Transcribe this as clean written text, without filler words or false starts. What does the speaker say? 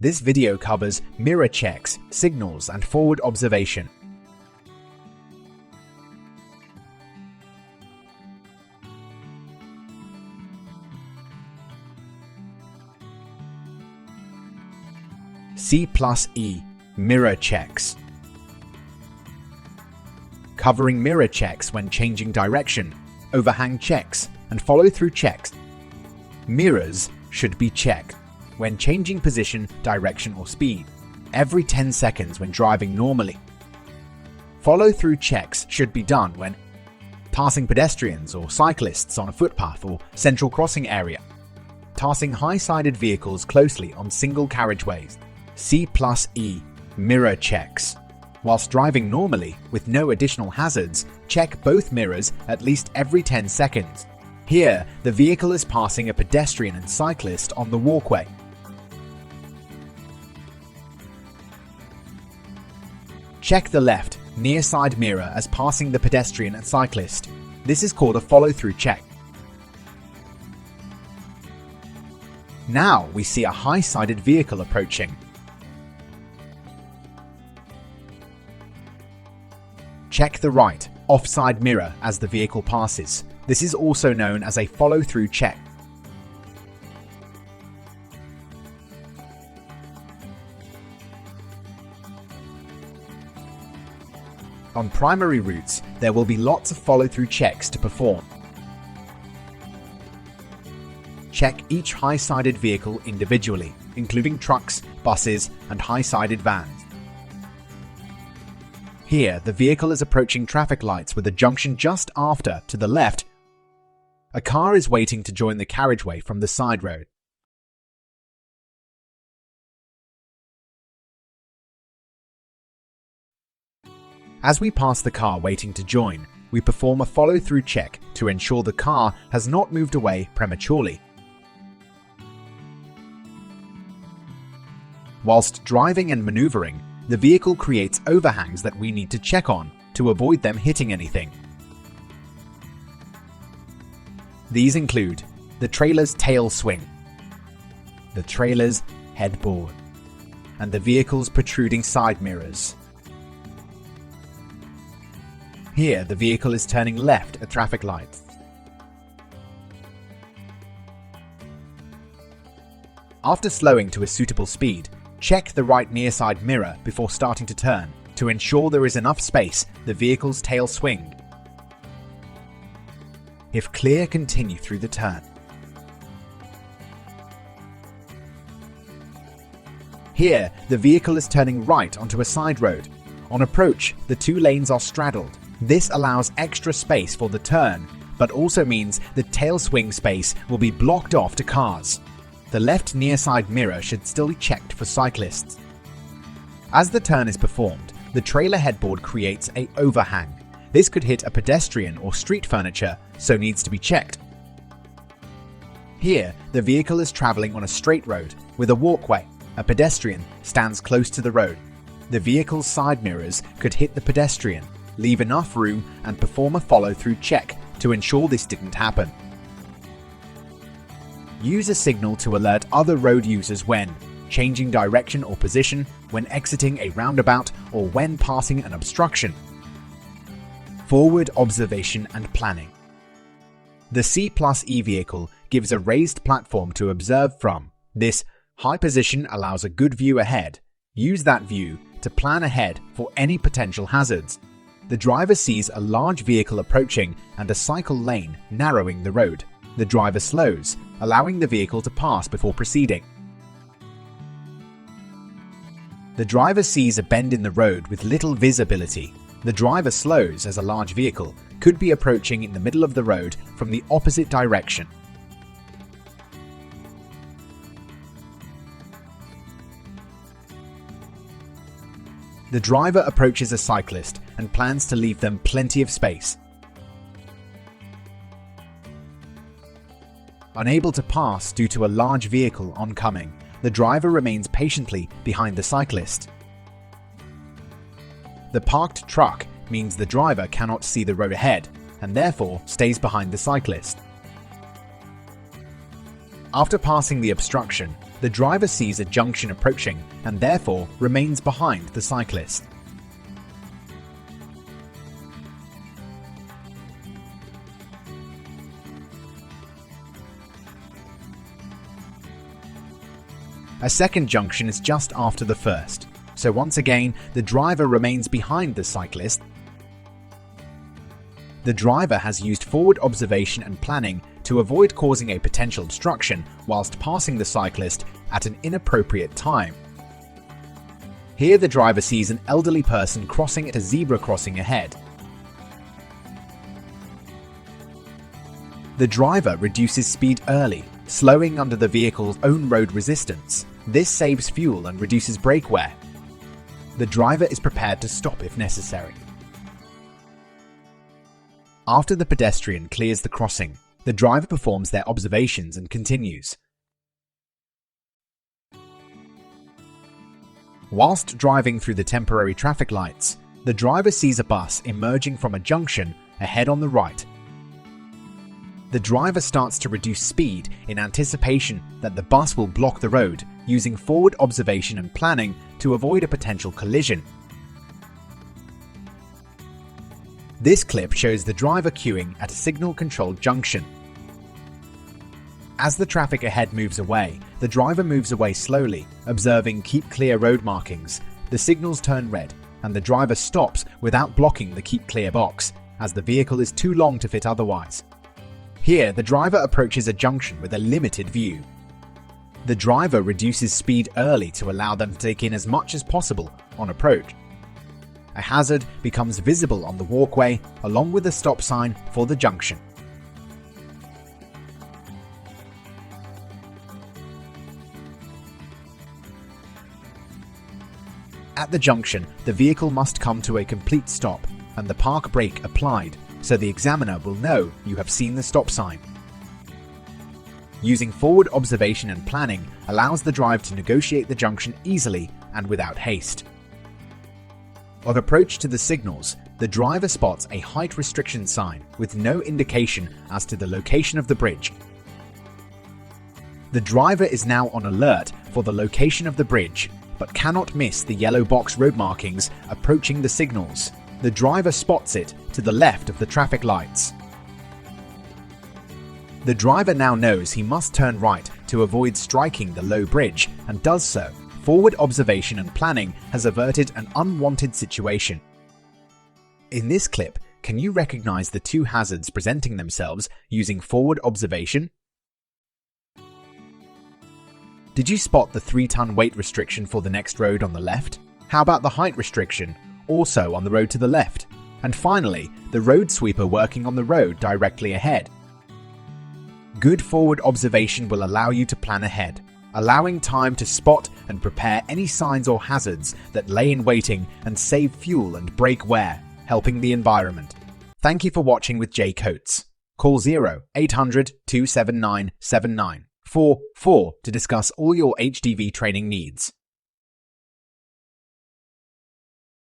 This video covers mirror checks, signals, and forward observation. C+E Mirror checks. Covering mirror checks when changing direction, overhang checks, and follow-through checks. Mirrors should be checked when changing position, direction, or speed, every 10 seconds when driving normally. Follow-through checks should be done when passing pedestrians or cyclists on a footpath or central crossing area, passing high-sided vehicles closely on single carriageways. C+E Mirror checks. Whilst driving normally with no additional hazards, check both mirrors at least every 10 seconds. Here, the vehicle is passing a pedestrian and cyclist on the walkway. Check the left, near side mirror as passing the pedestrian and cyclist. This is called a follow-through check. Now we see a high-sided vehicle approaching. Check the right, offside mirror as the vehicle passes. This is also known as a follow-through check. On primary routes, there will be lots of follow-through checks to perform. Check each high-sided vehicle individually, including trucks, buses, and high-sided vans. Here, the vehicle is approaching traffic lights with a junction just after, to the left. A car is waiting to join the carriageway from the side road. As we pass the car waiting to join, we perform a follow-through check to ensure the car has not moved away prematurely. Whilst driving and maneuvering, the vehicle creates overhangs that we need to check on to avoid them hitting anything. These include the trailer's tail swing, the trailer's headboard, and the vehicle's protruding side mirrors. Here, the vehicle is turning left at traffic lights. After slowing to a suitable speed, check the right near side mirror before starting to turn to ensure there is enough space the vehicle's tail swing. If clear, continue through the turn. Here, the vehicle is turning right onto a side road. On approach, the two lanes are straddled. This allows extra space for the turn, but also means the tail swing space will be blocked off to cars. The left near side mirror should still be checked for cyclists. As the turn is performed, the trailer headboard creates an overhang. This could hit a pedestrian or street furniture, so needs to be checked. Here, the vehicle is traveling on a straight road with a walkway. A pedestrian stands close to the road. The vehicle's side mirrors could hit the pedestrian, leave enough room, and perform a follow-through check to ensure this didn't happen. Use a signal to alert other road users when changing direction or position, when exiting a roundabout, or when passing an obstruction. Forward observation and planning. The C+E vehicle gives a raised platform to observe from. This high position allows a good view ahead. Use that view to plan ahead for any potential hazards. The driver sees a large vehicle approaching and a cycle lane narrowing the road. The driver slows, allowing the vehicle to pass before proceeding. The driver sees a bend in the road with little visibility. The driver slows as a large vehicle could be approaching in the middle of the road from the opposite direction. The driver approaches a cyclist and plans to leave them plenty of space. Unable to pass due to a large vehicle oncoming, the driver remains patiently behind the cyclist. The parked truck means the driver cannot see the road ahead and therefore stays behind the cyclist. After passing the obstruction, The driver sees a junction approaching and therefore remains behind the cyclist. A second junction is just after the first, so once again, the driver remains behind the cyclist. The driver has used forward observation and planning to avoid causing a potential obstruction whilst passing the cyclist at an inappropriate time. Here the driver sees an elderly person crossing at a zebra crossing ahead. The driver reduces speed early, slowing under the vehicle's own road resistance. This saves fuel and reduces brake wear. The driver is prepared to stop if necessary. After the pedestrian clears the crossing, the driver performs their observations and continues. Whilst driving through the temporary traffic lights, the driver sees a bus emerging from a junction ahead on the right. The driver starts to reduce speed in anticipation that the bus will block the road, using forward observation and planning to avoid a potential collision. This clip shows the driver queuing at a signal-controlled junction. As the traffic ahead moves away, the driver moves away slowly, observing keep clear road markings. The signals turn red, and the driver stops without blocking the keep clear box, as the vehicle is too long to fit otherwise. Here, the driver approaches a junction with a limited view. The driver reduces speed early to allow them to take in as much as possible on approach. A hazard becomes visible on the walkway along with a stop sign for the junction. At the junction, the vehicle must come to a complete stop and the park brake applied, so the examiner will know you have seen the stop sign. Using forward observation and planning allows the driver to negotiate the junction easily and without haste. On approach to the signals, the driver spots a height restriction sign with no indication as to the location of the bridge. The driver is now on alert for the location of the bridge, but cannot miss the yellow box road markings approaching the signals. The driver spots it to the left of the traffic lights. The driver now knows he must turn right to avoid striking the low bridge and does so. Forward observation and planning has averted an unwanted situation. In this clip, can you recognize the two hazards presenting themselves using forward observation? Did you spot the 3-ton weight restriction for the next road on the left? How about the height restriction, also on the road to the left? And finally, the road sweeper working on the road directly ahead. Good forward observation will allow you to plan ahead, allowing time to spot and prepare any signs or hazards that lay in waiting and save fuel and brake wear, helping the environment. Thank you for watching with Jay Coates. Call 0800 279 7944 to discuss all your HGV training needs.